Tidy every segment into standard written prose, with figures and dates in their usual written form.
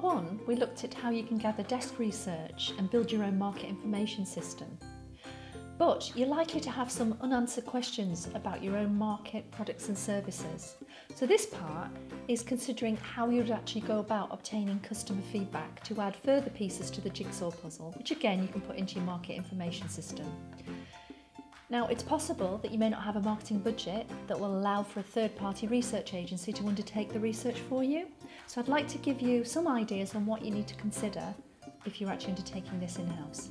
part 1, we looked at how you can gather desk research and build your own market information system. But you're likely to have some unanswered questions about your own market, products and services. So this part is considering how you'd actually go about obtaining customer feedback to add further pieces to the jigsaw puzzle, which again you can put into your market information system. Now, it's possible that you may not have a marketing budget that will allow for a third-party research agency to undertake the research for you. So I'd like to give you some ideas on what you need to consider if you're actually undertaking this in-house.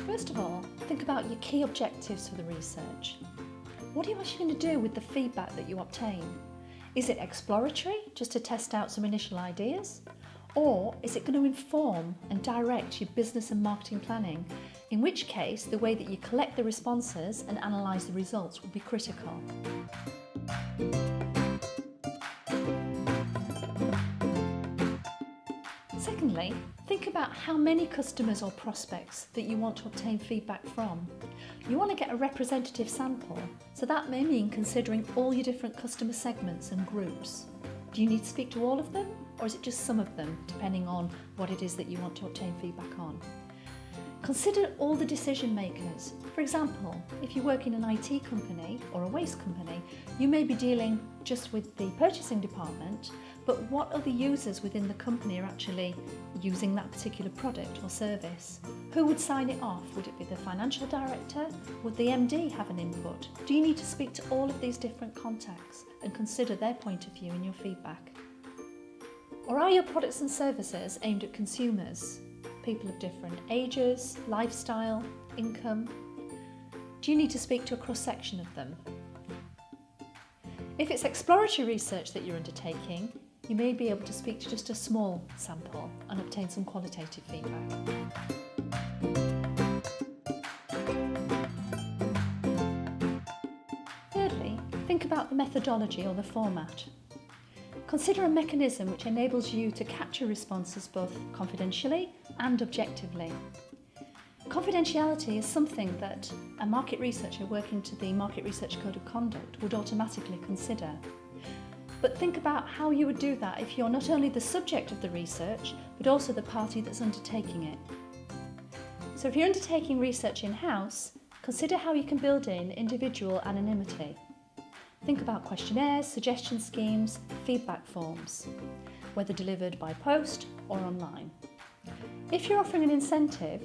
First of all, think about your key objectives for the research. What are you actually going to do with the feedback that you obtain? Is it exploratory, just to test out some initial ideas? Or is it going to inform and direct your business and marketing planning, in which case the way that you collect the responses and analyse the results will be critical. Secondly, think about how many customers or prospects that you want to obtain feedback from. You want to get a representative sample, so that may mean considering all your different customer segments and groups. Do you need to speak to all of them, or is it just some of them, depending on what it is that you want to obtain feedback on? Consider all the decision makers. For example, if you work in an IT company or a waste company, you may be dealing just with the purchasing department, but what other users within the company are actually using that particular product or service? Who would sign it off? Would it be the financial director? Would the MD have an input? Do you need to speak to all of these different contacts and consider their point of view in your feedback? Or are your products and services aimed at consumers? People of different ages, lifestyle, income? Do you need to speak to a cross-section of them? If it's exploratory research that you're undertaking, you may be able to speak to just a small sample and obtain some qualitative feedback. Thirdly, think about the methodology or the format. Consider a mechanism which enables you to capture responses both confidentially and objectively. Confidentiality is something that a market researcher working to the Market Research Code of Conduct would automatically consider. But think about how you would do that if you're not only the subject of the research, but also the party that's undertaking it. So if you're undertaking research in-house, consider how you can build in individual anonymity. Think about questionnaires, suggestion schemes, feedback forms, whether delivered by post or online. If you're offering an incentive,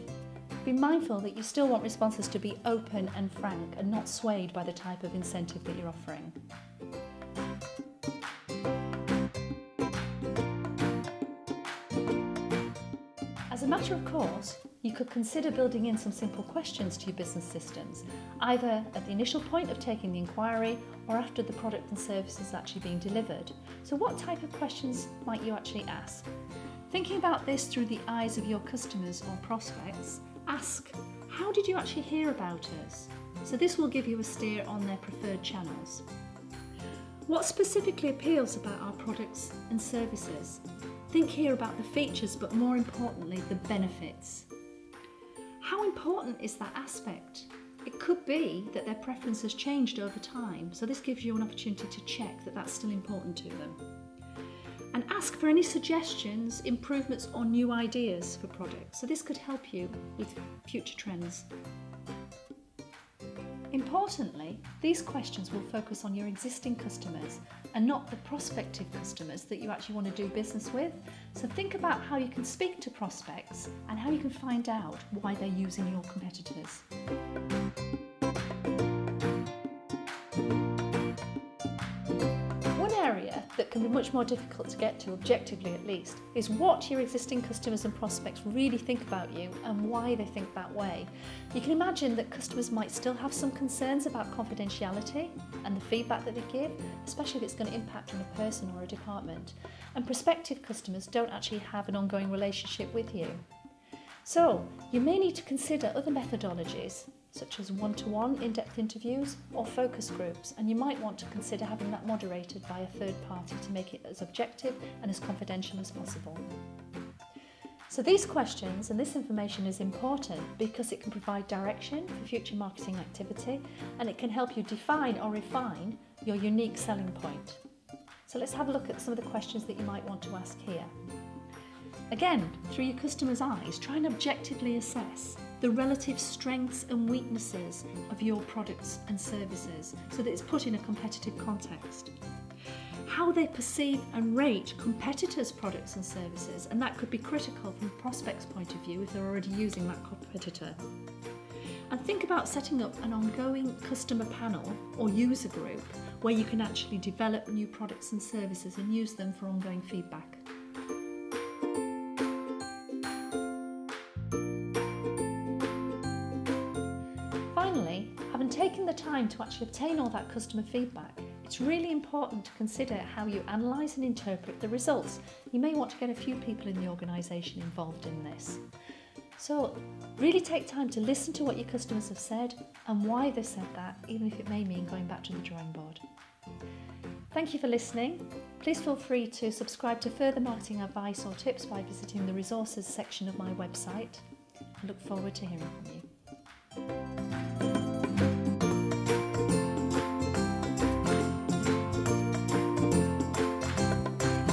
be mindful that you still want responses to be open and frank and not swayed by the type of incentive that you're offering. As a matter of course, you could consider building in some simple questions to your business systems, either at the initial point of taking the inquiry or after the product and service is actually being delivered. So what type of questions might you actually ask? Thinking about this through the eyes of your customers or prospects, ask, how did you actually hear about us? So this will give you a steer on their preferred channels. What specifically appeals about our products and services? Think here about the features, but more importantly, the benefits. How important is that aspect? It could be that their preference has changed over time, so this gives you an opportunity to check that that's still important to them. And ask for any suggestions, improvements or new ideas for products, so this could help you with future trends. Importantly, these questions will focus on your existing customers and not the prospective customers that you actually want to do business with. So think about how you can speak to prospects and how you can find out why they're using your competitors. One area that can be much more difficult to get to, objectively at least, is what your existing customers and prospects really think about you and why they think that way. You can imagine that customers might still have some concerns about confidentiality and the feedback that they give, especially if it's going to impact on a person or a department. And prospective customers don't actually have an ongoing relationship with you. So you may need to consider other methodologies, such as one-to-one in-depth interviews or focus groups, and you might want to consider having that moderated by a third party to make it as objective and as confidential as possible. So these questions and this information is important because it can provide direction for future marketing activity, and it can help you define or refine your unique selling point. So let's have a look at some of the questions that you might want to ask here. Again, through your customer's eyes, try and objectively assess the relative strengths and weaknesses of your products and services so that it's put in a competitive context. How they perceive and rate competitors' products and services, and that could be critical from a prospect's point of view if they're already using that competitor. And think about setting up an ongoing customer panel or user group where you can actually develop new products and services and use them for ongoing feedback. Finally, having taken the time to actually obtain all that customer feedback, it's really important to consider how you analyse and interpret the results. You may want to get a few people in the organisation involved in this. So really take time to listen to what your customers have said and why they said that, even if it may mean going back to the drawing board. Thank you for listening. Please feel free to subscribe to further marketing advice or tips by visiting the resources section of my website. I look forward to hearing from you.